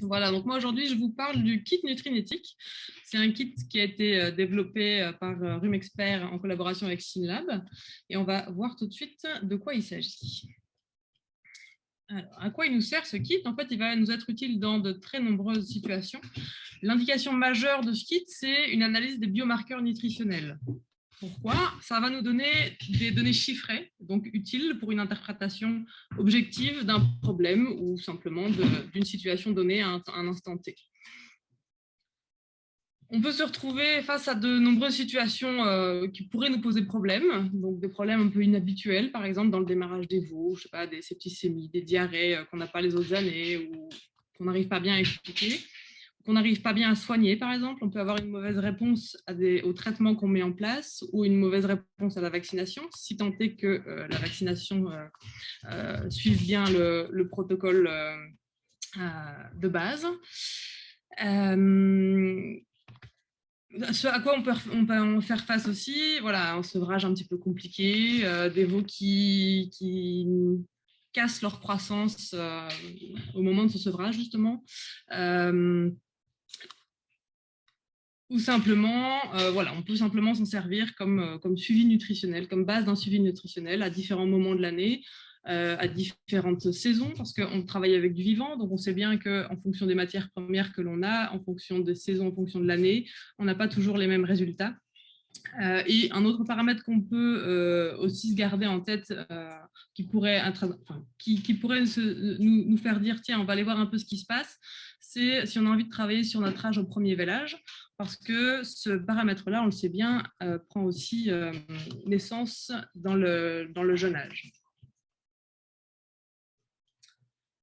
Voilà, donc moi aujourd'hui je vous parle du kit Nutrinétique. C'est un kit qui a été développé par Rumexpert en collaboration avec Synlab et on va voir tout de suite de quoi il s'agit. Alors, à quoi il nous sert ce kit? En fait, il va nous être utile dans de très nombreuses situations. L'indication majeure de ce kit, c'est une analyse des biomarqueurs nutritionnels. Pourquoi? Ça va nous donner des données chiffrées, donc utiles pour une interprétation objective d'un problème ou simplement d'une situation donnée à un instant T. On peut se retrouver face à de nombreuses situations qui pourraient nous poser problème, donc des problèmes un peu inhabituels, par exemple dans le démarrage des veaux, je sais pas, des septicémies, des diarrhées qu'on n'a pas les autres années ou qu'on n'arrive pas bien à expliquer, qu'on n'arrive pas bien à soigner, par exemple. On peut avoir une mauvaise réponse au traitement qu'on met en place ou une mauvaise réponse à la vaccination, si tant est que la vaccination suive bien le protocole de base. Ce à quoi on peut en faire face aussi, voilà, un sevrage un petit peu compliqué, des veaux qui cassent leur croissance au moment de ce sevrage, justement. Ou simplement, voilà, on peut simplement s'en servir comme suivi nutritionnel, comme base d'un suivi nutritionnel à différents moments de l'année, à différentes saisons, parce qu'on travaille avec du vivant, donc on sait bien qu'en fonction des matières premières que l'on a, en fonction des saisons, en fonction de l'année, on n'a pas toujours les mêmes résultats. Et un autre paramètre qu'on peut aussi se garder en tête, qui pourrait nous faire dire, tiens, on va aller voir un peu ce qui se passe, c'est si on a envie de travailler sur notre âge au premier vélage, parce que ce paramètre-là, on le sait bien, prend aussi naissance dans le jeune âge.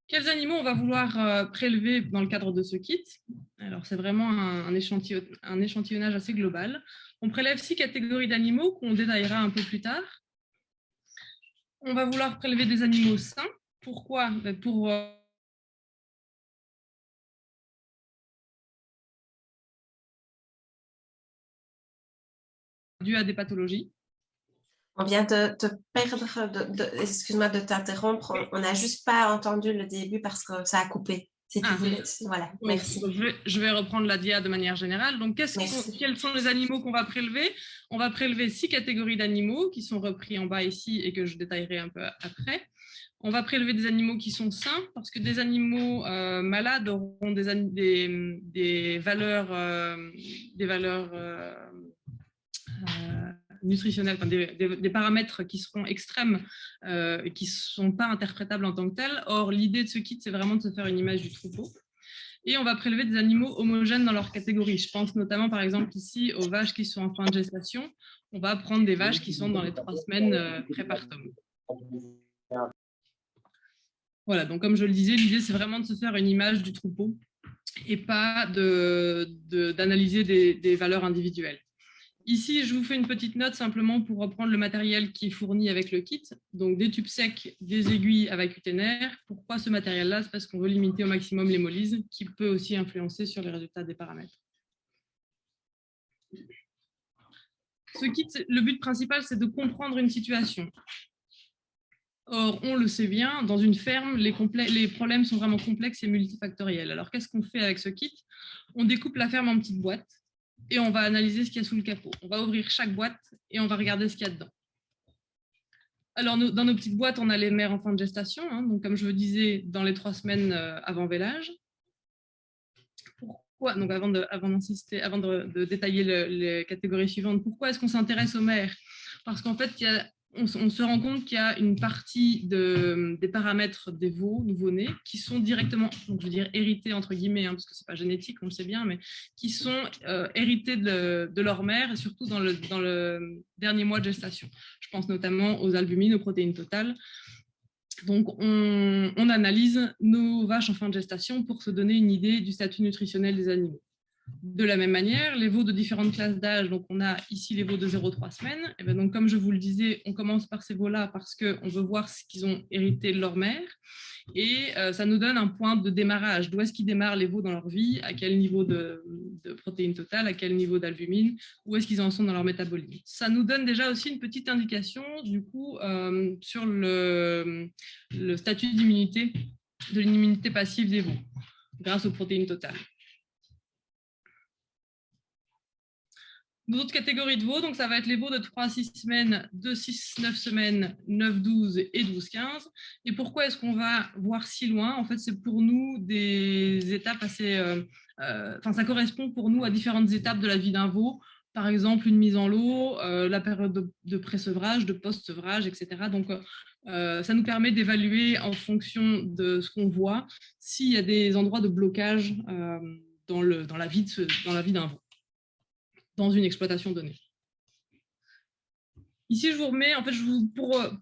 Quels animaux on va vouloir prélever dans le cadre de ce kit? Alors, c'est vraiment un échantillonnage assez global. On prélève 6 catégories d'animaux qu'on détaillera un peu plus tard. On va vouloir prélever des animaux sains. Pourquoi? Pour dû à des pathologies. On vient de perdre, excuse-moi de t'interrompre, on n'a juste pas entendu le début parce que ça a coupé. Si tu voulais, voilà, donc, merci. Je vais reprendre la dia de manière générale. Donc, quels sont les animaux qu'on va prélever? On va prélever 6 catégories d'animaux qui sont repris en bas ici et que je détaillerai un peu après. On va prélever des animaux qui sont sains parce que des animaux malades auront des valeurs, nutritionnels, enfin des paramètres qui seront extrêmes et qui ne sont pas interprétables en tant que tels. Or, l'idée de ce kit, c'est vraiment de se faire une image du troupeau. Et on va prélever des animaux homogènes dans leur catégorie. Je pense notamment, par exemple, ici aux vaches qui sont en fin de gestation. On va prendre des vaches qui sont dans les 3 semaines prépartum. Voilà, donc comme je le disais, l'idée, c'est vraiment de se faire une image du troupeau et pas d'analyser des valeurs individuelles. Ici, je vous fais une petite note simplement pour reprendre le matériel qui est fourni avec le kit. Donc, des tubes secs, des aiguilles avec uténaire. Pourquoi ce matériel-là? C'est parce qu'on veut limiter au maximum l'hémolyse, qui peut aussi influencer sur les résultats des paramètres. Ce kit, le but principal, c'est de comprendre une situation. Or, on le sait bien, dans une ferme, les problèmes sont vraiment complexes et multifactoriels. Alors, qu'est-ce qu'on fait avec ce kit? On découpe la ferme en petites boîtes et on va analyser ce qu'il y a sous le capot. On va ouvrir chaque boîte et on va regarder ce qu'il y a dedans. Alors, dans nos petites boîtes, on a les mères en fin de gestation, hein, donc comme je vous disais, dans les 3 semaines avant vélage. Pourquoi? Donc, avant de détailler les catégories suivantes, pourquoi est-ce qu'on s'intéresse aux mères? Parce qu'en fait, on se rend compte qu'il y a une partie des paramètres des veaux nouveau-nés qui sont directement, donc je veux dire hérités entre guillemets, hein, parce que c'est pas génétique, on le sait bien, mais qui sont hérités de leur mère et surtout dans le dernier mois de gestation. Je pense notamment aux albumines, aux protéines totales. Donc, on analyse nos vaches en fin de gestation pour se donner une idée du statut nutritionnel des animaux. De la même manière, les veaux de différentes classes d'âge, donc on a ici les veaux de 0-3 semaines, et bien donc comme je vous le disais, on commence par ces veaux-là parce qu'on veut voir ce qu'ils ont hérité de leur mère, et ça nous donne un point de démarrage, d'où est-ce qu'ils démarrent les veaux dans leur vie, à quel niveau de protéines totales, à quel niveau d'albumine, où est-ce qu'ils en sont dans leur métabolisme. Ça nous donne déjà aussi une petite indication du coup sur le statut d'immunité, de l'immunité passive des veaux. grâce aux protéines totales. D'autres catégories de veaux, donc ça va être les veaux de 3 à 6 semaines, 2, 6, 9 semaines, 9, 12 et 12, 15. Et pourquoi est-ce qu'on va voir si loin? En fait, c'est pour nous des étapes assez... ça correspond pour nous à différentes étapes de la vie d'un veau. Par exemple, une mise en lot, la période de pré-sevrage, de post-sevrage, etc. Donc, ça nous permet d'évaluer en fonction de ce qu'on voit s'il y a des endroits de blocage dans la vie d'un veau, dans une exploitation donnée. Ici, je vous remets, en fait,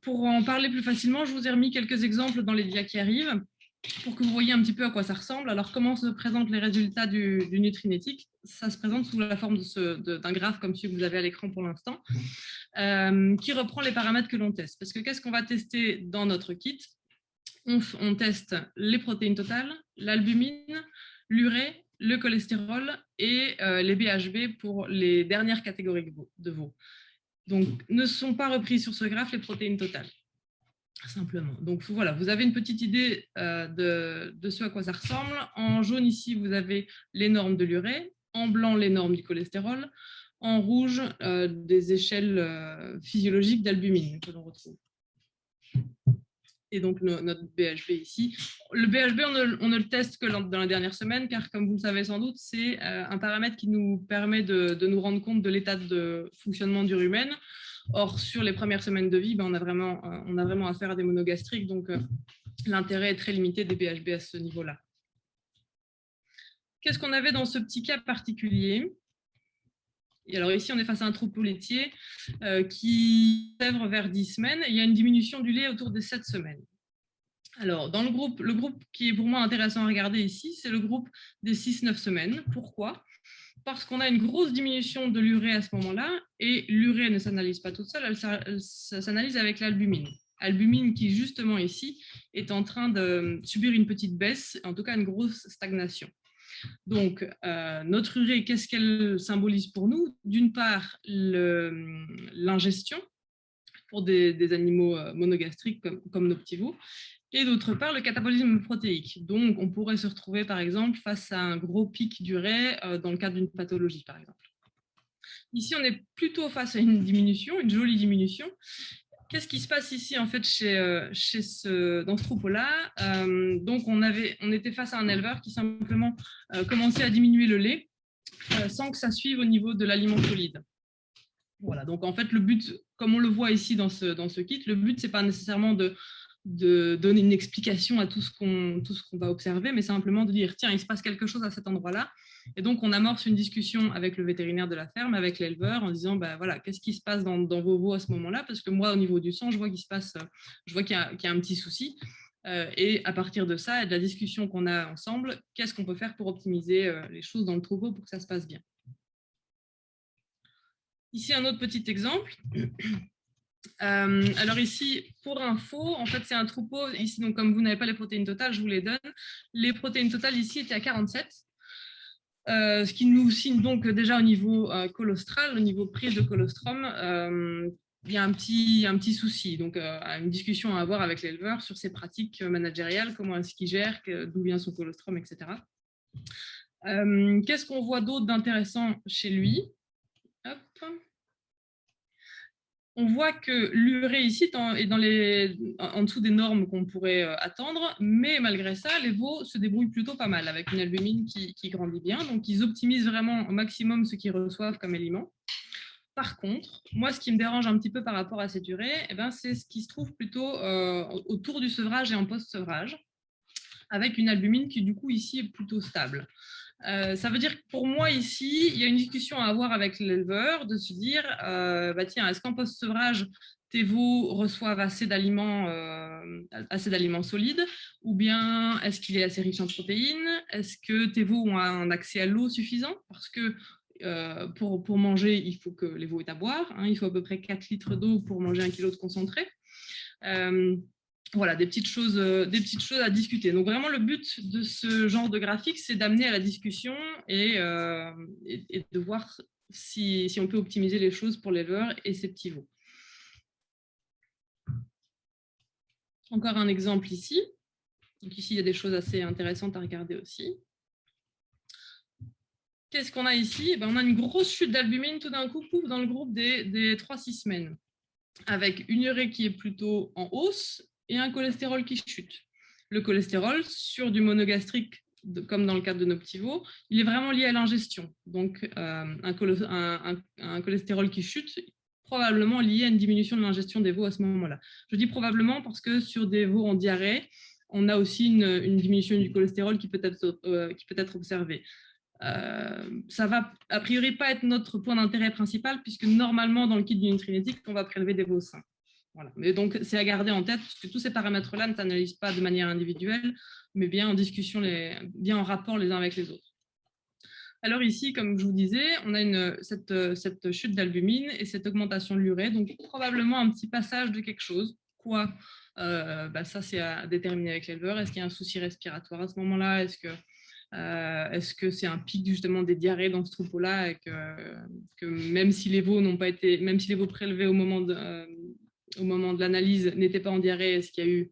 pour en parler plus facilement, je vous ai remis quelques exemples dans les dias qui arrivent pour que vous voyez un petit peu à quoi ça ressemble. Alors, comment se présentent les résultats du Nutrinetic? Ça se présente sous la forme d'un graphe comme celui que vous avez à l'écran pour l'instant, qui reprend les paramètres que l'on teste. Parce que qu'est-ce qu'on va tester dans notre kit? On teste les protéines totales, l'albumine, l'urée, le cholestérol et les BHB pour les dernières catégories de veaux. Donc, ne sont pas repris sur ce graphe les protéines totales, simplement. Donc, voilà, vous avez une petite idée de ce à quoi ça ressemble. En jaune, ici, vous avez les normes de l'urée. En blanc, les normes du cholestérol. En rouge, des échelles physiologiques d'albumine que l'on retrouve. Et donc, notre BHB ici. Le BHB, on ne le teste que dans la dernière semaine, car comme vous le savez sans doute, c'est un paramètre qui nous permet de nous rendre compte de l'état de fonctionnement du rumen. Or, sur les premières semaines de vie, on a vraiment affaire à des monogastriques, donc l'intérêt est très limité des BHB à ce niveau-là. Qu'est-ce qu'on avait dans ce petit cas particulier ? Et alors ici, on est face à un troupeau laitier qui sèvre vers 10 semaines. Et il y a une diminution du lait autour des 7 semaines. Alors, dans le groupe qui est pour moi intéressant à regarder ici, c'est le groupe des 6-9 semaines. Pourquoi ? Parce qu'on a une grosse diminution de l'urée à ce moment-là, et l'urée ne s'analyse pas toute seule, elle s'analyse avec l'albumine. Albumine qui, justement ici, est en train de subir une petite baisse, en tout cas une grosse stagnation. Donc, notre urée, qu'est-ce qu'elle symbolise pour nous? D'une part, l'ingestion pour des animaux monogastriques comme nos petits veaux, et d'autre part, le catabolisme protéique. Donc, on pourrait se retrouver, par exemple, face à un gros pic d'urée dans le cadre d'une pathologie, par exemple. Ici, on est plutôt face à une diminution, une jolie diminution. Qu'est-ce qui se passe ici, en fait, dans ce troupeau-là? Donc, on était face à un éleveur qui simplement commençait à diminuer le lait sans que ça suive au niveau de l'aliment solide. Voilà, donc en fait, le but, comme on le voit ici dans ce kit, le but, c'est pas nécessairement de donner une explication à tout ce qu'on va observer, mais simplement de dire, tiens, il se passe quelque chose à cet endroit-là. Et donc, on amorce une discussion avec le vétérinaire de la ferme, avec l'éleveur, en disant, bah, voilà, qu'est-ce qui se passe dans vos veaux à ce moment-là? Parce que moi, au niveau du sang, je vois qu'il y a un petit souci. Et à partir de ça, et de la discussion qu'on a ensemble, qu'est-ce qu'on peut faire pour optimiser les choses dans le troupeau pour que ça se passe bien? Ici, un autre petit exemple. Alors ici, pour info, en fait, c'est un troupeau. Ici, donc, comme vous n'avez pas les protéines totales, je vous les donne. Les protéines totales ici étaient à 47, ce qui nous signe donc déjà au niveau colostral, au niveau prise de colostrum, il y a un petit souci. Donc, une discussion à avoir avec l'éleveur sur ses pratiques managériales, comment est-ce qu'il gère, d'où vient son colostrum, etc. Qu'est-ce qu'on voit d'autre d'intéressant chez lui? Hop. On voit que l'urée ici est en dessous des normes qu'on pourrait attendre, mais malgré ça, les veaux se débrouillent plutôt pas mal avec une albumine qui grandit bien. Donc, ils optimisent vraiment au maximum ce qu'ils reçoivent comme aliment. Par contre, moi, ce qui me dérange un petit peu par rapport à cette urée, c'est ce qui se trouve plutôt autour du sevrage et en post-sevrage, avec une albumine qui, du coup, ici est plutôt stable. Ça veut dire que pour moi, ici, il y a une discussion à avoir avec l'éleveur, de se dire, tiens, est-ce qu'en post-sevrage, tes veaux reçoivent assez d'aliments solides, ou bien est-ce qu'il est assez riche en protéines? Est-ce que tes veaux ont un accès à l'eau suffisant? Parce que pour manger, il faut que les veaux aient à boire, hein, il faut à peu près 4 litres d'eau pour manger 1 kilo de concentré. Voilà, des petites choses à discuter. Donc vraiment, le but de ce genre de graphique, c'est d'amener à la discussion et de voir si on peut optimiser les choses pour l'éleveur et ses petits veaux. Encore un exemple ici. Donc ici, il y a des choses assez intéressantes à regarder aussi. Qu'est-ce qu'on a ici? On a une grosse chute d'albumine tout d'un coup dans le groupe des 3-6 semaines, avec une urée qui est plutôt en hausse et un cholestérol qui chute. Le cholestérol, sur du monogastrique, comme dans le cadre de Noptivo, il est vraiment lié à l'ingestion. Donc, un cholestérol qui chute, probablement lié à une diminution de l'ingestion des veaux à ce moment-là. Je dis probablement parce que sur des veaux en diarrhée, on a aussi une diminution du cholestérol qui peut être observée. Ça va a priori pas être notre point d'intérêt principal, puisque normalement, dans le kit du nutrinétique, on va prélever des veaux sains. Voilà. Mais donc, c'est à garder en tête, parce que tous ces paramètres-là ne s'analysent pas de manière individuelle, mais bien en discussion, bien en rapport les uns avec les autres. Alors ici, comme je vous disais, on a cette chute d'albumine et cette augmentation de l'urée, donc probablement un petit passage de quelque chose. Quoi? Ça, c'est à déterminer avec l'éleveur. Est-ce qu'il y a un souci respiratoire à ce moment-là? Est-ce que c'est un pic justement des diarrhées dans ce troupeau-là, et que même si les veaux prélevés au moment de l'analyse n'étaient pas en diarrhée, est-ce qu'il y a eu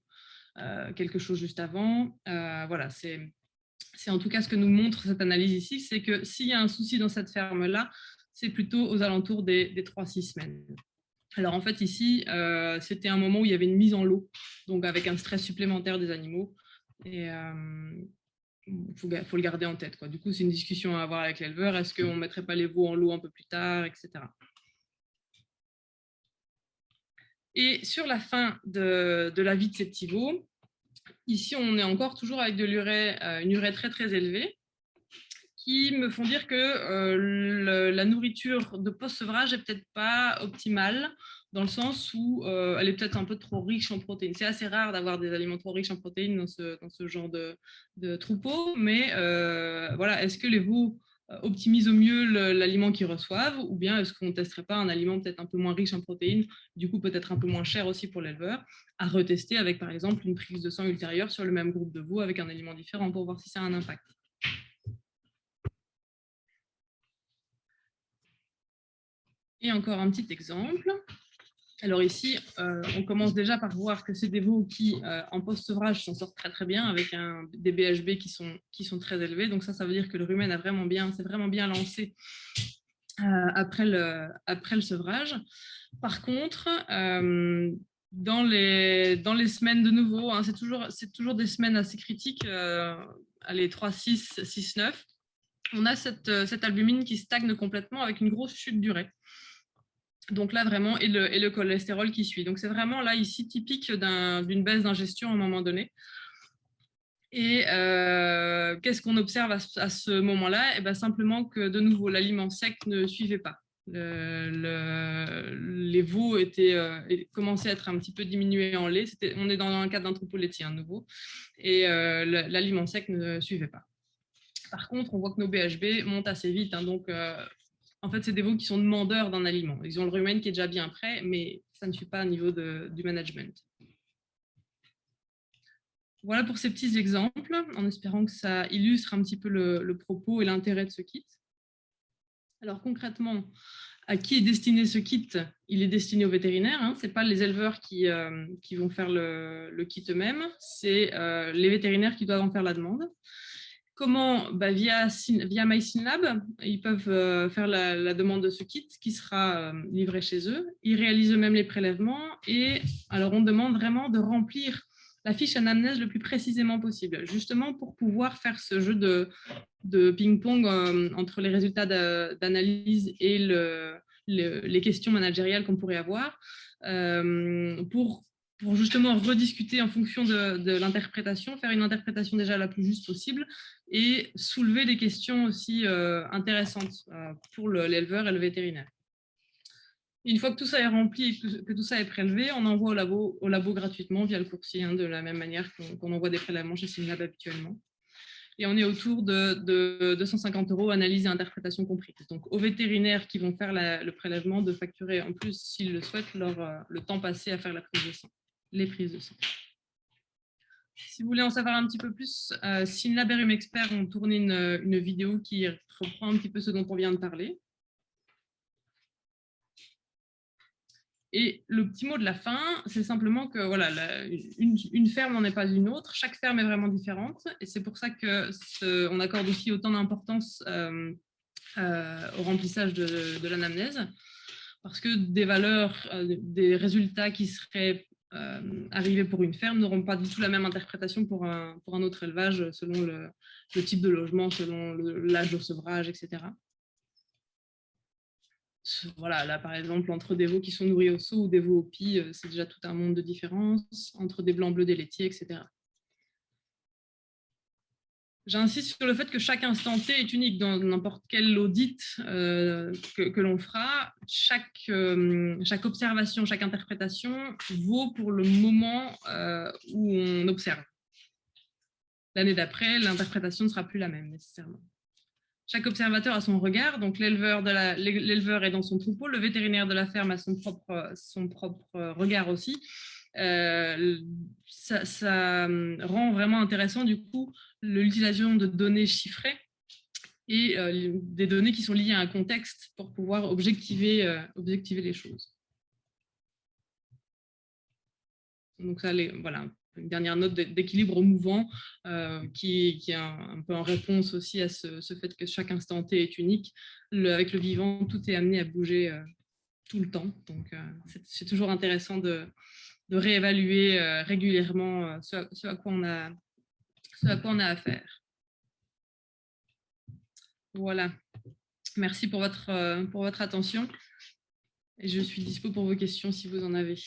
quelque chose juste avant? Voilà, c'est en tout cas ce que nous montre cette analyse ici, c'est que s'il y a un souci dans cette ferme-là, c'est plutôt aux alentours des 3-6 semaines. Alors en fait ici, c'était un moment où il y avait une mise en lot, donc avec un stress supplémentaire des animaux, et faut le garder en tête, quoi. Du coup, c'est une discussion à avoir avec l'éleveur. Est-ce qu'on ne mettrait pas les veaux en lot un peu plus tard, etc. Et sur la fin de la vie de ces petits veaux, ici, on est encore toujours avec de l'urée, une urée très très élevée, qui me font dire que la nourriture de post-sevrage n'est peut-être pas optimale, dans le sens où elle est peut-être un peu trop riche en protéines. C'est assez rare d'avoir des aliments trop riches en protéines dans ce genre de troupeau, mais voilà, est-ce que les veaux optimisent au mieux l'aliment qu'ils reçoivent, ou bien est-ce qu'on ne testerait pas un aliment peut-être un peu moins riche en protéines, du coup peut-être un peu moins cher aussi pour l'éleveur, à retester avec par exemple une prise de sang ultérieure sur le même groupe de veaux avec un aliment différent pour voir si ça a un impact. Et encore un petit exemple. Alors ici, on commence déjà par voir que c'est des veaux qui, en post-sevrage, s'en sortent très très bien avec des BHB qui sont très élevés. Donc ça veut dire que le rumen s'est vraiment bien lancé après le sevrage. Par contre, dans les semaines de nouveau, hein, c'est toujours des semaines assez critiques, allez, 3, 6, 6, 9, on a cette albumine qui stagne complètement avec une grosse chute d'urée. Donc là, vraiment, et le cholestérol qui suit. Donc c'est vraiment là, ici, typique d'une baisse d'ingestion à un moment donné. Et qu'est-ce qu'on observe à ce moment-là? Et bien, simplement que, de nouveau, l'aliment sec ne suivait pas. Les veaux commençaient à être un petit peu diminués en lait. On est dans un cadre d'un troupeau laitier, à nouveau. Et l'aliment sec ne suivait pas. Par contre, on voit que nos BHB montent assez vite. Hein, donc, en fait, c'est des veaux qui sont demandeurs d'un aliment. Ils ont le rumen qui est déjà bien prêt, mais ça ne suit pas au niveau du management. Voilà pour ces petits exemples, en espérant que ça illustre un petit peu le propos et l'intérêt de ce kit. Alors concrètement, à qui est destiné ce kit? Il est destiné aux vétérinaires. Hein. Ce n'est pas les éleveurs qui vont faire le kit eux-mêmes, c'est les vétérinaires qui doivent en faire la demande. Comment? Via MySynLab, ils peuvent faire la demande de ce kit qui sera livré chez eux. Ils réalisent eux-mêmes les prélèvements et alors on demande vraiment de remplir la fiche anamnèse le plus précisément possible, justement pour pouvoir faire ce jeu de ping-pong entre les résultats d'analyse et les questions managériales qu'on pourrait avoir, pour justement rediscuter en fonction de l'interprétation, faire une interprétation déjà la plus juste possible et soulever des questions aussi intéressantes pour l'éleveur et le vétérinaire. Une fois que tout ça est rempli et que tout ça est prélevé, on envoie au labo gratuitement via le coursier, hein, de la même manière qu'on envoie des prélèvements chez Synlab habituellement. Et on est autour de 250 € analyse et interprétation comprises. Donc aux vétérinaires qui vont faire le prélèvement de facturer en plus, s'ils le souhaitent, le temps passé à faire la prise de sang, les prises de sang. Si vous voulez en savoir un petit peu plus, Synlab et RhumeXpert ont tourné une vidéo qui reprend un petit peu ce dont on vient de parler. Et le petit mot de la fin, c'est simplement que voilà, une ferme n'en est pas une autre. Chaque ferme est vraiment différente. Et c'est pour ça qu'on accorde aussi autant d'importance au remplissage de l'anamnèse. Parce que des valeurs, des résultats qui seraient arrivés pour une ferme n'auront pas du tout la même interprétation pour un autre élevage, selon le type de logement, selon l'âge de sevrage, etc. Voilà, là par exemple, entre des veaux qui sont nourris au seau ou des veaux au pis, c'est déjà tout un monde de différence, entre des blancs bleus, des laitiers, etc. J'insiste sur le fait que chaque instant T est unique dans n'importe quel audit que l'on fera. Chaque observation, chaque interprétation vaut pour le moment où on observe. L'année d'après, l'interprétation ne sera plus la même nécessairement. Chaque observateur a son regard, donc l'éleveur est dans son troupeau, le vétérinaire de la ferme a son propre regard aussi. Ça rend vraiment intéressant du coup l'utilisation de données chiffrées et des données qui sont liées à un contexte pour pouvoir objectiver les choses. Donc ça, voilà, une dernière note d'équilibre mouvant qui est un peu en réponse aussi à ce fait que chaque instant T est unique. Avec le vivant, tout est amené à bouger tout le temps. Donc c'est toujours intéressant de réévaluer régulièrement ce à quoi on a affaire. Voilà. Merci pour votre attention. Et je suis dispo pour vos questions si vous en avez.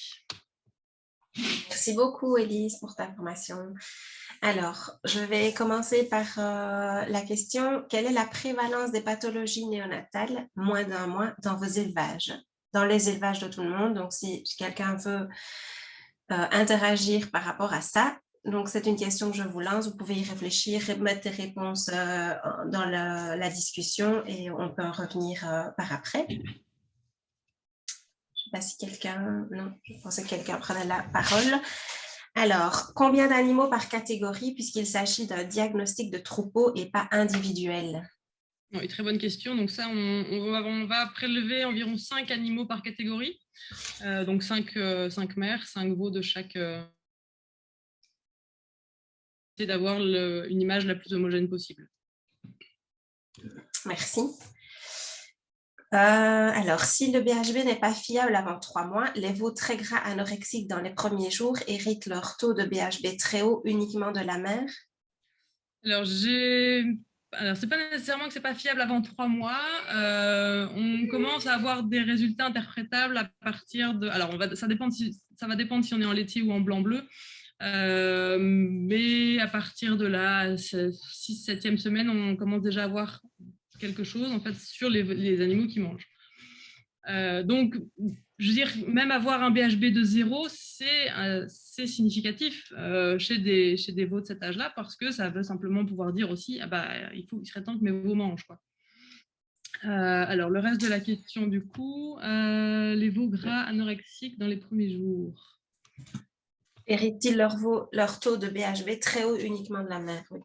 Merci beaucoup, Élise, pour ta formation. Alors, je vais commencer par la question. Quelle est la prévalence des pathologies néonatales moins d'un mois dans vos élevages? Dans les élevages de tout le monde. Donc, si quelqu'un veut interagir par rapport à ça, donc c'est une question que je vous lance. Vous pouvez y réfléchir, mettre des réponses dans la discussion et on peut en revenir par après. Je ne sais pas si quelqu'un... Non, je pensais que quelqu'un prenait la parole. Alors, combien d'animaux par catégorie puisqu'il s'agit d'un diagnostic de troupeau et pas individuel? Oui, très bonne question. Donc ça, on va prélever environ 5 animaux par catégorie. Donc 5 mères, 5 veaux de chaque... C'est d'avoir une image la plus homogène possible. Merci. Alors, si le BHB n'est pas fiable avant 3 mois, les veaux très gras anorexiques dans les premiers jours héritent leur taux de BHB très haut uniquement de la mère? Alors, c'est pas nécessairement que c'est pas fiable avant 3 mois. On commence à avoir des résultats interprétables à partir de... Alors, ça va dépendre si on est en laitier ou en blanc-bleu. Mais à partir de la 6-7e semaine, on commence déjà à voir quelque chose en fait sur les animaux qui mangent. Donc, je veux dire, même avoir un BHB de 0, c'est significatif chez des veaux de cet âge-là parce que ça veut simplement pouvoir dire aussi, ah bah, il serait temps que mes veaux mangent, quoi. Alors, le reste de la question, du coup, les veaux gras anorexiques dans les premiers jours. Héritent-ils leur taux de BHB très haut uniquement de la mère? Oui.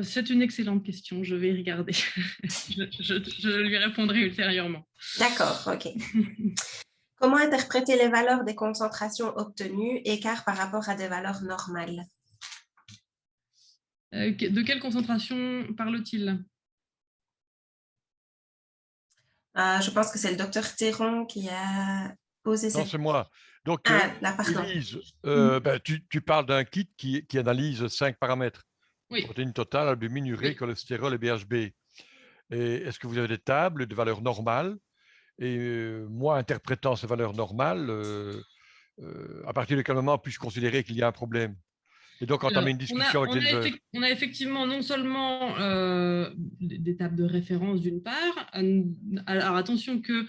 C'est une excellente question, je vais y regarder. je lui répondrai ultérieurement. D'accord, ok. Comment interpréter les valeurs des concentrations obtenues, écart par rapport à des valeurs normales? De quelle concentration parle-t-il? Je pense que c'est le docteur Théron qui a posé cette... Non, c'est moi. Donc, Élise, tu parles d'un kit qui analyse 5 paramètres. Oui. Protéines totales, albumine, urée, oui, cholestérol et BHB. Est-ce que vous avez des tables de valeurs normales? Et moi, interprétant ces valeurs normales, à partir de quel moment puis-je considérer qu'il y a un problème? Et donc, entamer une discussion avec l'éleveur. On a effectivement non seulement des tables de référence d'une part. Alors, attention que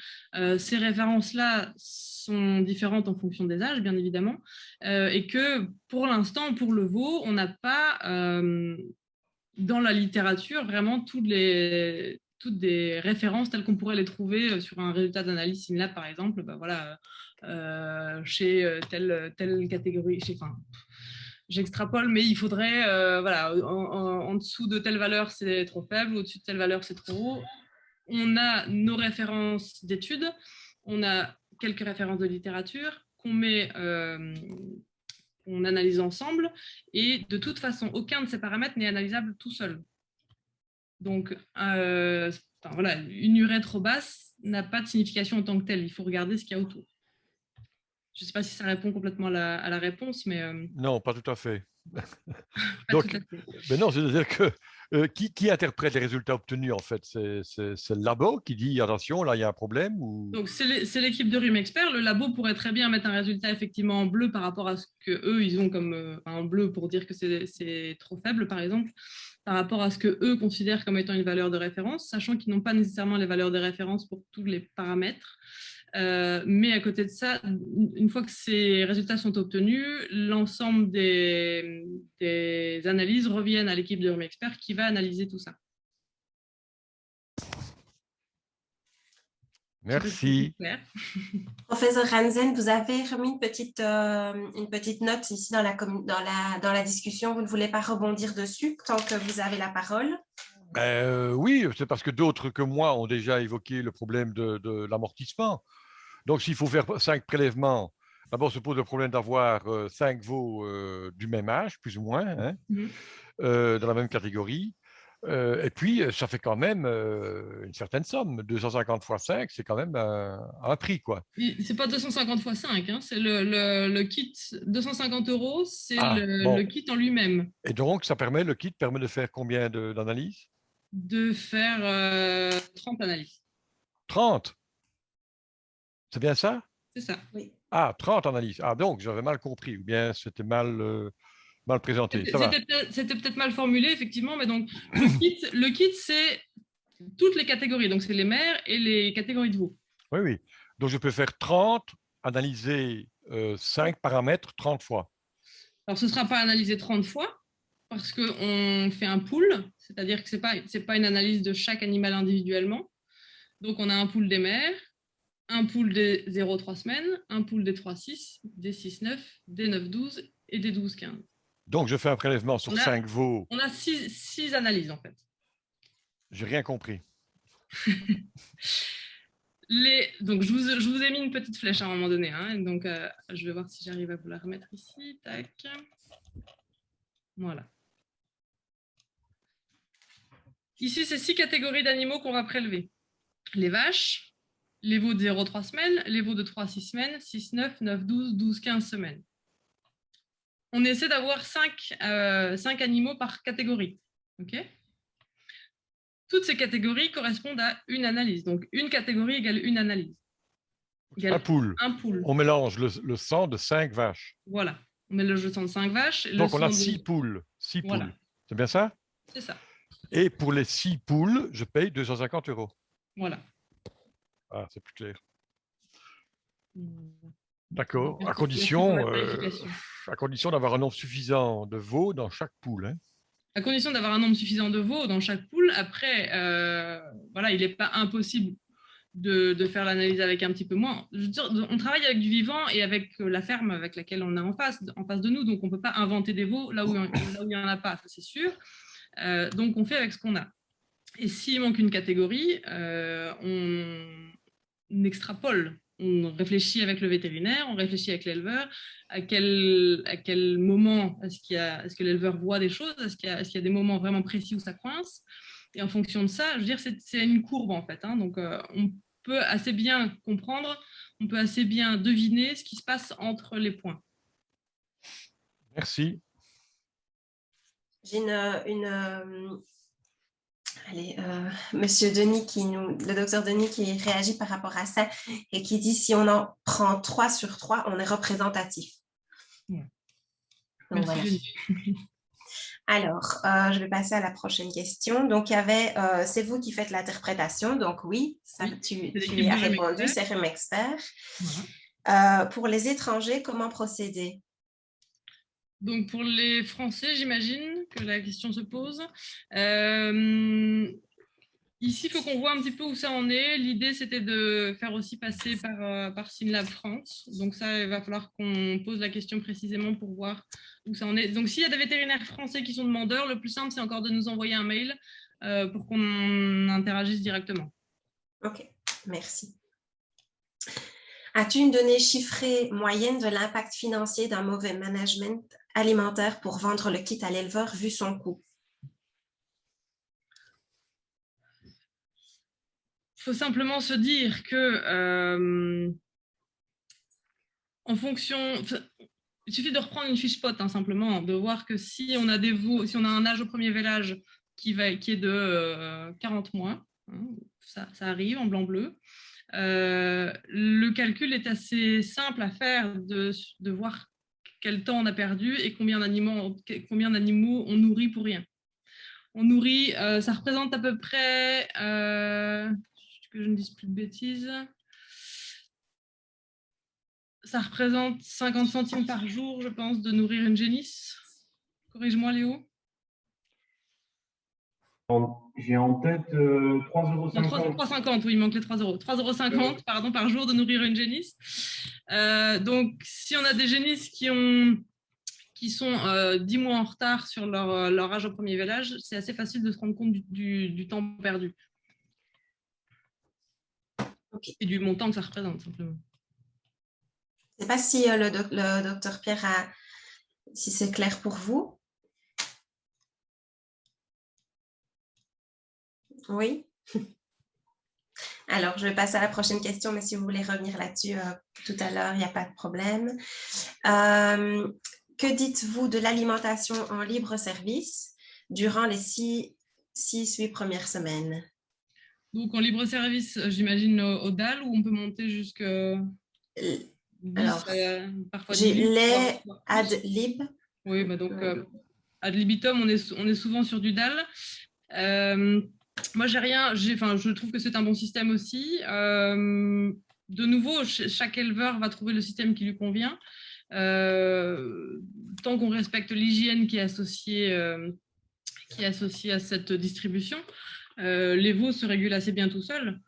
ces références-là sont différentes en fonction des âges, bien évidemment, et que pour l'instant, pour le veau, on n'a pas dans la littérature vraiment toutes des références telles qu'on pourrait les trouver sur un résultat d'analyse SYNLAB, par exemple, ben voilà, chez telle catégorie, j'extrapole, mais il faudrait, voilà, en dessous de telle valeur, c'est trop faible, au-dessus de telle valeur, c'est trop haut. On a nos références d'études, on a quelques références de littérature qu'on analyse ensemble, et de toute façon, aucun de ces paramètres n'est analysable tout seul. Donc, voilà, une urée trop basse n'a pas de signification en tant que telle. Il faut regarder ce qu'il y a autour. Je ne sais pas si ça répond complètement à la réponse, mais... Non, pas tout à fait. Pas Donc, tout à fait. mais non, c'est-à-dire que qui interprète les résultats obtenus, en fait? C'est le labo qui dit, attention, là, il y a un problème ou... Donc, c'est l'équipe de RIMExpert. Le labo pourrait très bien mettre un résultat effectivement en bleu par rapport à ce qu'eux, ils ont comme... en bleu pour dire que c'est trop faible, par exemple, par rapport à ce qu'eux considèrent comme étant une valeur de référence, sachant qu'ils n'ont pas nécessairement les valeurs de référence pour tous les paramètres. Mais à côté de ça, une fois que ces résultats sont obtenus, l'ensemble des analyses reviennent à l'équipe de RIMExpert qui va analyser tout ça. Merci. Professeur Hansen, vous avez remis une petite note ici dans la discussion. Vous ne voulez pas rebondir dessus tant que vous avez la parole? Oui, c'est parce que d'autres que moi ont déjà évoqué le problème de l'amortissement. Donc, s'il faut faire 5 prélèvements, d'abord se pose le problème d'avoir 5 veaux du même âge, plus ou moins, hein, dans la même catégorie. Et puis, ça fait quand même une certaine somme. 250 fois 5, c'est quand même un prix, quoi. C'est pas 250 fois 5, hein, c'est le kit. 250 €, c'est bon. le kit en lui-même. Et donc, le kit permet de faire combien d'analyses? De faire 30 analyses. 30? C'est bien ça? C'est ça. Oui. Ah, 30 analyses. Ah, donc, j'avais mal compris, ou bien c'était mal présenté. C'était peut-être mal formulé, effectivement, mais donc le kit, c'est toutes les catégories. Donc, c'est les mères et les catégories de veaux. Oui, oui. Donc, je peux faire 30, analyser 5 paramètres 30 fois. Alors, ce ne sera pas analysé 30 fois parce qu'on fait un pool, c'est-à-dire que ce n'est pas une analyse de chaque animal individuellement. Donc, on a un pool des mères, un pool des 0-3 semaines, un pool des 3-6, des 6-9, des 9-12 et des 12-15. Donc, je fais un prélèvement sur 5 veaux. On a 6 analyses, en fait. J'ai rien compris. Donc, je vous ai mis une petite flèche à un moment donné. Hein, donc, je vais voir si j'arrive à vous la remettre ici. Tac. Voilà. Ici, c'est 6 catégories d'animaux qu'on va prélever. Les vaches, les veaux de 0-3 semaines, les veaux de 3-6 semaines, 6-9, 9-12, 12-15 semaines. On essaie d'avoir 5 animaux par catégorie. Okay, toutes ces catégories correspondent à une analyse. Donc, une catégorie égale une analyse. Un pool. On mélange le sang de 5 vaches. Voilà. On mélange le sang de 5 vaches. Donc, on a 6 poules. 6 poules. C'est bien ça? C'est ça. Et pour les 6 poules, je paye 250 €. Voilà. Ah, c'est plus clair. D'accord. À condition d'avoir un nombre suffisant de veaux dans chaque poule. Hein. À condition d'avoir un nombre suffisant de veaux dans chaque poule. Après, voilà, il n'est pas impossible de faire l'analyse avec un petit peu moins. Je veux dire, on travaille avec du vivant et avec la ferme avec laquelle on est en face de nous, donc on ne peut pas inventer des veaux là où il n'y en a pas, ça c'est sûr. Donc on fait avec ce qu'on a. Et s'il manque une catégorie, on extrapole. On réfléchit avec le vétérinaire, on réfléchit avec l'éleveur, à quel moment est-ce que l'éleveur voit des choses, est-ce qu'il y a des moments vraiment précis où ça coince. Et en fonction de ça, je veux dire, c'est une courbe en fait. Hein, donc, on peut assez bien comprendre, on peut assez bien deviner ce qui se passe entre les points. Merci. J'ai Monsieur Denis le docteur Denis qui réagit par rapport à ça et qui dit si on en prend 3 sur 3, on est représentatif. Donc, voilà. Alors, je vais passer à la prochaine question. Donc, il y avait, c'est vous qui faites l'interprétation. Donc, oui, ça, tu y as répondu, c'est RIMExpert. Pour les étrangers, comment procéder? Donc, pour les Français, j'imagine que la question se pose. Ici, il faut qu'on voit un petit peu où ça en est. L'idée, c'était de faire aussi passer par SynLab France. Donc ça, il va falloir qu'on pose la question précisément pour voir où ça en est. Donc, s'il y a des vétérinaires français qui sont demandeurs, le plus simple, c'est encore de nous envoyer un mail pour qu'on interagisse directement. OK, merci. As-tu une donnée chiffrée moyenne de l'impact financier d'un mauvais management alimentaire pour vendre le kit à l'éleveur vu son coût? Il faut simplement se dire que en fonction, il suffit de reprendre une fiche pot, hein, simplement, de voir que si on a des veaux, si on a un âge au premier vélage qui est de 40 mois, hein, ça arrive en blanc-bleu. Le calcul est assez simple à faire de voir quel temps on a perdu et combien d'animaux on nourrit pour rien. On nourrit, ça représente à peu près, que je ne dise plus de bêtises, ça représente 50 centimes par jour, je pense, de nourrir une génisse. Corrige-moi, Léo. J'ai en tête 3,50 €. 3,50 €, oui, il manque les 3 €. 3,50 € pardon, par jour de nourrir une génisse. Donc, si on a des génisses qui sont 10 mois en retard sur leur âge au premier vélage, c'est assez facile de se rendre compte du temps perdu. Okay. Et du montant que ça représente, simplement. Je ne sais pas si le docteur Pierre si c'est clair pour vous. Oui. Alors, je vais passer à la prochaine question, mais si vous voulez revenir là-dessus tout à l'heure, il n'y a pas de problème. Que dites-vous de l'alimentation en libre service durant les 6-8 premières semaines? Donc, en libre service, j'imagine au DAL, où on peut monter jusqu'à... Alors, j'ai lait ad lib. Oui, bah donc ad libitum, on est souvent sur du DAL. Moi, je trouve que c'est un bon système aussi. De nouveau, chaque éleveur va trouver le système qui lui convient. Tant qu'on respecte l'hygiène qui est associée à cette distribution, les veaux se régulent assez bien tout seuls.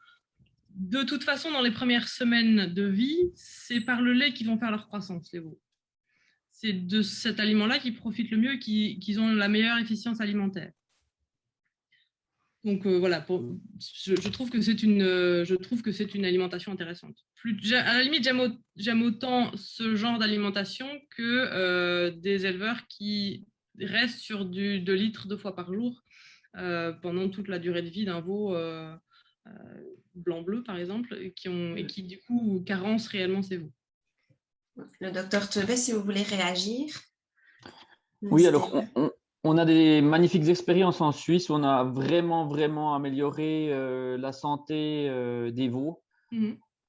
De toute façon, dans les premières semaines de vie, c'est par le lait qu'ils vont faire leur croissance, les veaux. C'est de cet aliment-là qu'ils profitent le mieux et qu'ils ont la meilleure efficience alimentaire. Donc voilà, je trouve que c'est une alimentation intéressante. À la limite, j'aime autant ce genre d'alimentation que des éleveurs qui restent sur du 2 litres 2 fois par jour pendant toute la durée de vie d'un veau blanc-bleu, par exemple, et qui du coup carencent réellement ces veaux. Le docteur Tevet, si vous voulez réagir. Oui, alors on a des magnifiques expériences en Suisse où on a vraiment amélioré la santé des veaux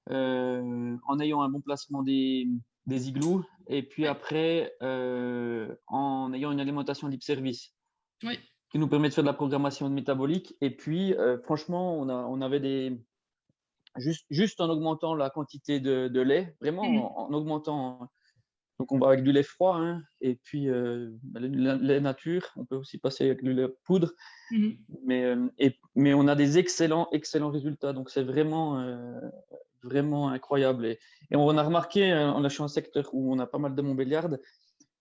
en ayant un bon placement des igloos et puis après en ayant une alimentation libre service qui nous permet de faire de la programmation métabolique. Et puis franchement, on avait juste en augmentant la quantité de lait, vraiment en augmentant. Donc, on va avec du lait froid, hein, et puis le lait nature. On peut aussi passer avec du lait poudre. Mais on a des excellents résultats. Donc, c'est vraiment incroyable. Et on a remarqué, on a sur un secteur où on a pas mal de Montbéliarde,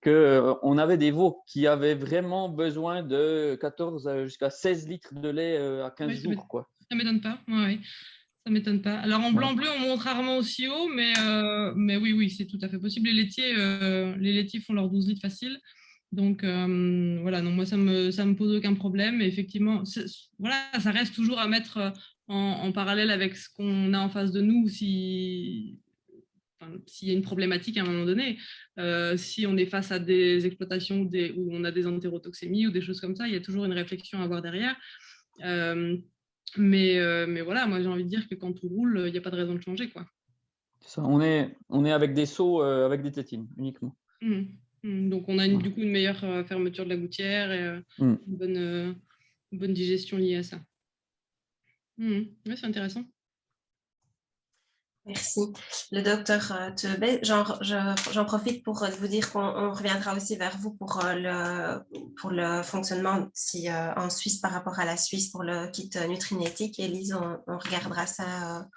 qu'on avait des veaux qui avaient vraiment besoin de 14 jusqu'à 16 litres de lait à 15 jours. Quoi. Ça ne m'étonne pas. Ouais. Ça ne m'étonne pas. Alors, en blanc-bleu, on monte rarement aussi haut, mais oui, c'est tout à fait possible. Les laitiers font leurs 12 litres facile. Donc, voilà, non, moi, ça me pose aucun problème. Et effectivement, voilà, ça reste toujours à mettre en parallèle avec ce qu'on a en face de nous s'il y a une problématique à un moment donné. Si on est face à des exploitations où on a des entérotoxémies ou des choses comme ça, il y a toujours une réflexion à avoir derrière. Mais voilà, moi j'ai envie de dire que quand tout roule, il n'y a pas de raison de changer, quoi. Ça, on est avec des seaux avec des tétines uniquement. Donc on a du coup une meilleure fermeture de la gouttière et une bonne digestion liée à ça. Oui, c'est intéressant. Merci. Le docteur Tevet, j'en profite pour vous dire qu'on reviendra aussi vers vous pour le fonctionnement en Suisse par rapport à la Suisse pour le kit Nutrinétique. Élise, on regardera ça,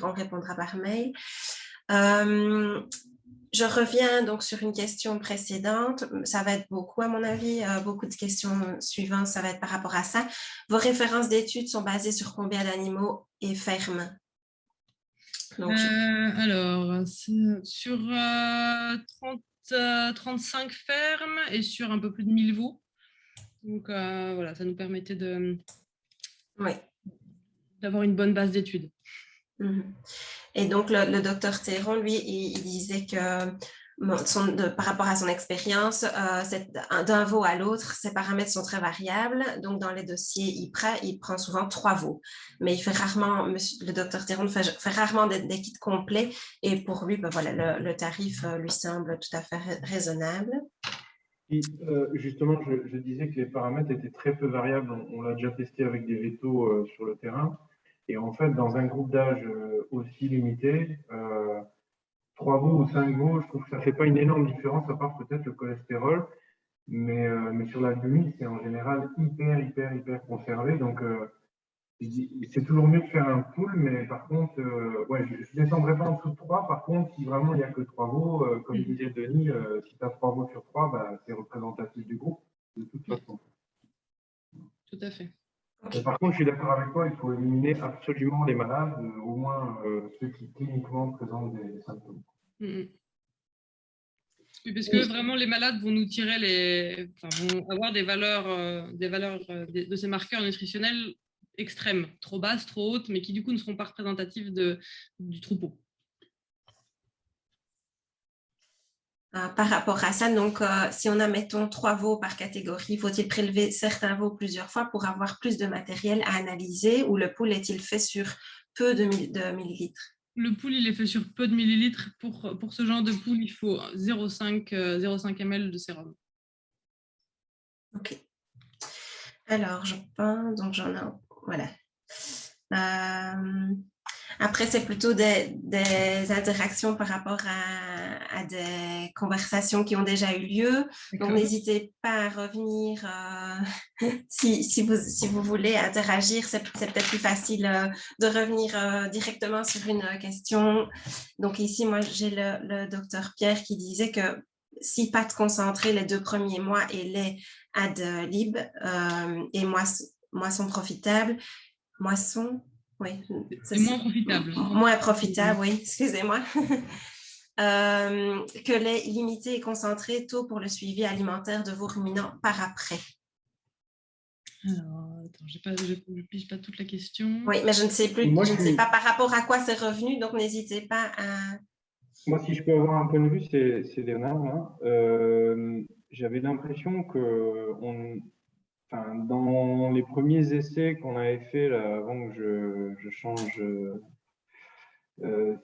on répondra par mail. Je reviens donc sur une question précédente. Ça va être beaucoup, à mon avis. Beaucoup de questions suivantes, ça va être par rapport à ça. Vos références d'études sont basées sur combien d'animaux et fermes? Donc, alors, sur 35 fermes et sur un peu plus de 1000 veaux. Donc, voilà, ça nous permettait d'avoir une bonne base d'études. Et donc, le docteur Théron, lui, il disait que par rapport à son expérience, d'un veau à l'autre, ses paramètres sont très variables. Donc, dans les dossiers, il prend souvent 3 veaux. Mais il fait rarement, le docteur Théron fait rarement des kits complets. Et pour lui, ben voilà, le tarif lui semble tout à fait raisonnable. Et, justement, je disais que les paramètres étaient très peu variables. On l'a déjà testé avec des vétos sur le terrain. Et en fait, dans un groupe d'âge aussi limité, 3 veaux ou 5 veaux, je trouve que ça ne fait pas une énorme différence, à part peut-être le cholestérol. Mais sur la glucose, c'est en général hyper conservé. Donc, c'est toujours mieux de faire un pool. Mais par contre, ouais, je ne descendrai pas en dessous de 3. Par contre, si vraiment il n'y a que 3 veaux, comme disait Denis, si tu as 3 veaux sur 3, bah, c'est représentatif du groupe, de toute façon. Tout à fait. Et par contre, je suis d'accord avec toi, il faut éliminer absolument les malades, au moins ceux qui cliniquement présentent des symptômes. Oui, parce que vraiment, les malades vont nous tirer vont avoir des valeurs de ces marqueurs nutritionnels extrêmes, trop basses, trop hautes, mais qui du coup ne seront pas représentatifs du troupeau. Par rapport à ça, donc si on a, mettons, 3 veaux par catégorie, faut-il prélever certains veaux plusieurs fois pour avoir plus de matériel à analyser, ou le pool est-il fait sur peu de millilitres? Le pool, il est fait sur peu de millilitres. Pour ce genre de pool, il faut 0,5 ml de sérum. Ok. Alors, je pense, donc j'en ai, voilà. Après, c'est plutôt des interactions par rapport à des conversations qui ont déjà eu lieu. Donc, n'hésitez pas à revenir si vous voulez interagir. C'est peut-être plus facile de revenir directement sur une question. Donc, ici, moi, j'ai le docteur Pierre qui disait que si pâte concentrée les 2 premiers mois et lait ad lib et moisson profitable, oui. C'est moins profitable. Moins profitable, oui, excusez-moi. Que les limités et concentrés tôt pour le suivi alimentaire de vos ruminants par après. Alors, attends, je ne pige pas toute la question. Oui, mais je ne sais plus, je ne sais pas par rapport à quoi c'est revenu, donc n'hésitez pas à... Moi, si je peux avoir un point de vue, c'est Léonard, là. J'avais l'impression que dans les premiers essais qu'on avait fait là, avant que je change,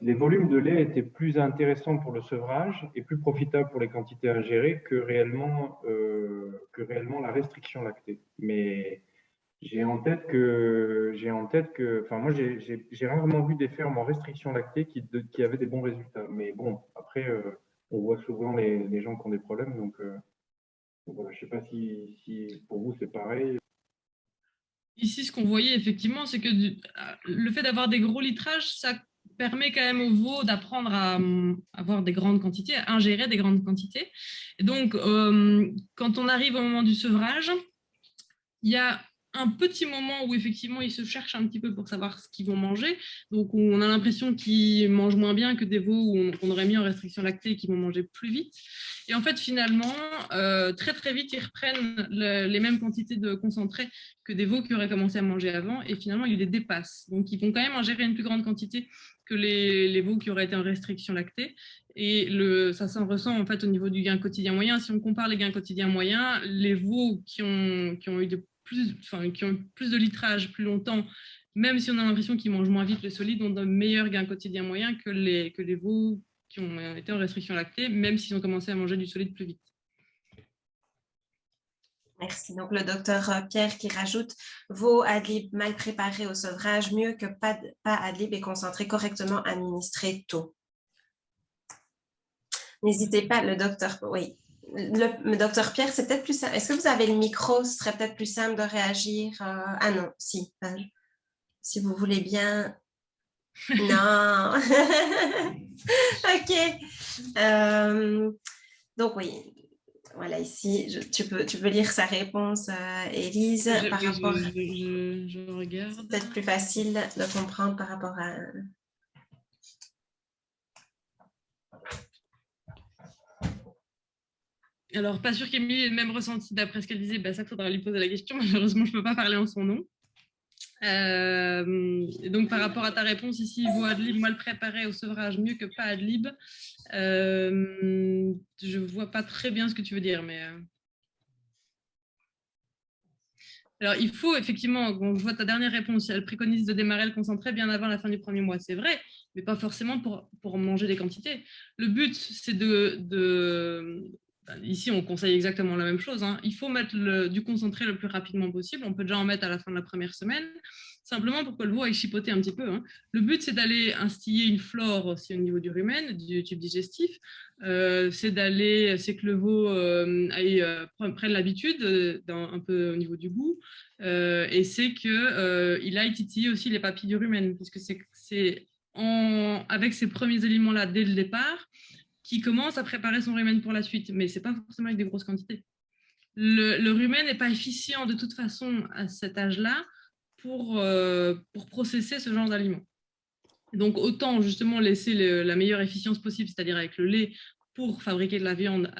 les volumes de lait étaient plus intéressants pour le sevrage et plus profitables pour les quantités ingérées que réellement la restriction lactée. Mais j'ai en tête que, enfin moi j'ai rarement vu des fermes en restriction lactée qui avaient des bons résultats. Mais bon, après on voit souvent les gens qui ont des problèmes, donc voilà, je ne sais pas si pour vous c'est pareil. Ici, ce qu'on voyait effectivement, c'est que le fait d'avoir des gros litrages, ça permet quand même aux veaux d'apprendre à avoir des grandes quantités, à ingérer des grandes quantités. Et donc, quand on arrive au moment du sevrage, il y a un petit moment où effectivement ils se cherchent un petit peu pour savoir ce qu'ils vont manger. Donc on a l'impression qu'ils mangent moins bien que des veaux qu'on aurait mis en restriction lactée et qui vont manger plus vite. Et en fait finalement, très vite, ils reprennent les mêmes quantités de concentré que des veaux qui auraient commencé à manger avant, et finalement ils les dépassent. Donc ils vont quand même ingérer une plus grande quantité que les veaux qui auraient été en restriction lactée. Et ça s'en ressent en fait au niveau du gain quotidien moyen. Si on compare les gains quotidiens moyens, les veaux qui ont eu qui ont plus de litrage plus longtemps, même si on a l'impression qu'ils mangent moins vite le solide, ont de meilleurs gains quotidiens moyens que les veaux qui ont été en restriction lactée, même s'ils ont commencé à manger du solide plus vite. Merci. Donc, le docteur Pierre qui rajoute « Veau ad lib mal préparé au sevrage, mieux que pas ad lib et concentré correctement administré tôt. » N'hésitez pas, le docteur... Oui. Le docteur Pierre, c'est peut-être plus simple. Est-ce que vous avez le micro? Ce serait peut-être plus simple de réagir. Ah non, si. Si vous voulez bien. Non. OK. Donc, oui. Voilà, ici, tu peux lire sa réponse, Élise. Je regarde. C'est peut-être plus facile de comprendre par rapport à... Alors, pas sûr qu'Émilie ait le même ressenti d'après ce qu'elle disait. Ça, il faudra lui poser la question. Malheureusement, je ne peux pas parler en son nom. Donc, par rapport à ta réponse ici, vaut Adlib, moi le préparer au sevrage mieux que pas Adlib. Je ne vois pas très bien ce que tu veux dire, mais... Alors, il faut effectivement, bon, je vois ta dernière réponse, elle préconise de démarrer le concentré bien avant la fin du premier mois. C'est vrai, mais pas forcément pour manger des quantités. Le but, c'est ici, on conseille exactement la même chose. Hein. Il faut mettre du concentré le plus rapidement possible. On peut déjà en mettre à la fin de la première semaine, simplement pour que le veau aille chipoter un petit peu. Hein. Le but, c'est d'aller instiller une flore aussi au niveau du rumen, du tube digestif. C'est que le veau prenne l'habitude un peu au niveau du goût. Et c'est qu'il aille titiller aussi les papilles du rumen, puisque c'est avec ces premiers aliments-là dès le départ qui commence à préparer son rumen pour la suite, mais ce n'est pas forcément avec des grosses quantités. Le rumen n'est pas efficient de toute façon à cet âge-là pour processer ce genre d'aliments. Donc autant justement laisser la meilleure efficience possible, c'est-à-dire avec le lait pour fabriquer de la viande,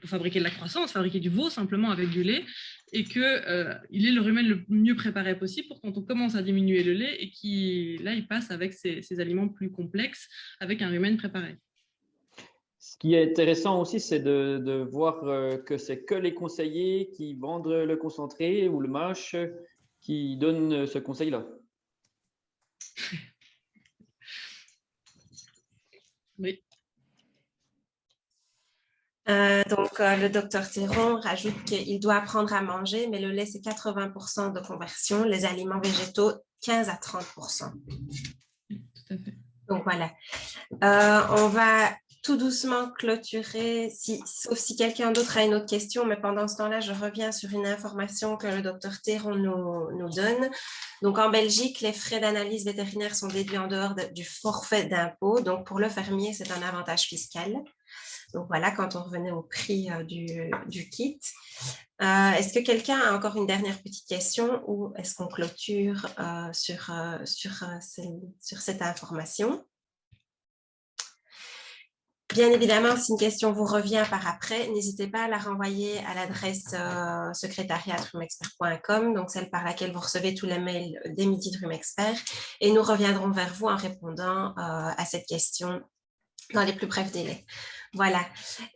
pour fabriquer de la croissance, fabriquer du veau simplement avec du lait, et qu'il ait le rumen le mieux préparé possible pour quand on commence à diminuer le lait et il passe avec ces aliments plus complexes avec un rumen préparé. Ce qui est intéressant aussi, c'est de voir que c'est que les conseillers qui vendent le concentré ou le mash qui donnent ce conseil-là. Oui. Donc, le docteur Théron rajoute qu'il doit apprendre à manger, mais le lait, c'est 80% de conversion, les aliments végétaux, 15 à 30%. Tout à fait. Donc, voilà. On va tout doucement clôturer, sauf si quelqu'un d'autre a une autre question, mais pendant ce temps-là, je reviens sur une information que le docteur Théron nous donne. Donc, en Belgique, les frais d'analyse vétérinaire sont déduits en dehors du forfait d'impôt. Donc, pour le fermier, c'est un avantage fiscal. Donc voilà, quand on revenait au prix du kit. Est-ce que quelqu'un a encore une dernière petite question ou est-ce qu'on clôture sur cette information? Bien évidemment, si une question vous revient par après, n'hésitez pas à la renvoyer à l'adresse secrétariat@drumexpert.com, donc celle par laquelle vous recevez tous les mails des Midi Drumexpert, et nous reviendrons vers vous en répondant à cette question dans les plus brefs délais. Voilà.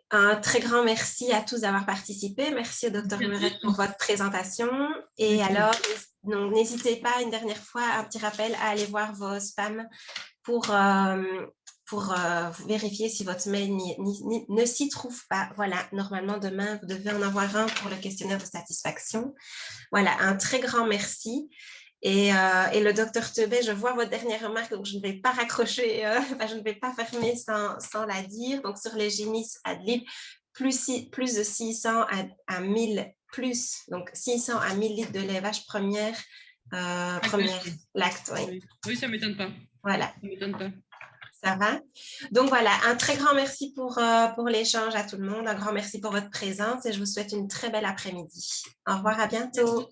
Un très grand merci à tous d'avoir participé. Merci au Dr Muret pour votre présentation. Et alors, n'hésitez pas une dernière fois, un petit rappel, à aller voir vos spams pour vérifier si votre mail ne s'y trouve pas. Voilà, normalement, demain, vous devez en avoir un pour le questionnaire de satisfaction. Voilà, un très grand merci. Et le docteur Teubé, je vois votre dernière remarque, donc je ne vais pas raccrocher, je ne vais pas fermer sans la dire. Donc, sur les génisses Adlib, plus de 600 à 1000, donc 600 à 1000 litres de lait vache première lacte. Oui, ça ne m'étonne pas. Voilà. Ça ne m'étonne pas. Ça va. Donc, voilà, un très grand merci pour l'échange à tout le monde. Un grand merci pour votre présence et je vous souhaite une très belle après-midi. Au revoir, à bientôt.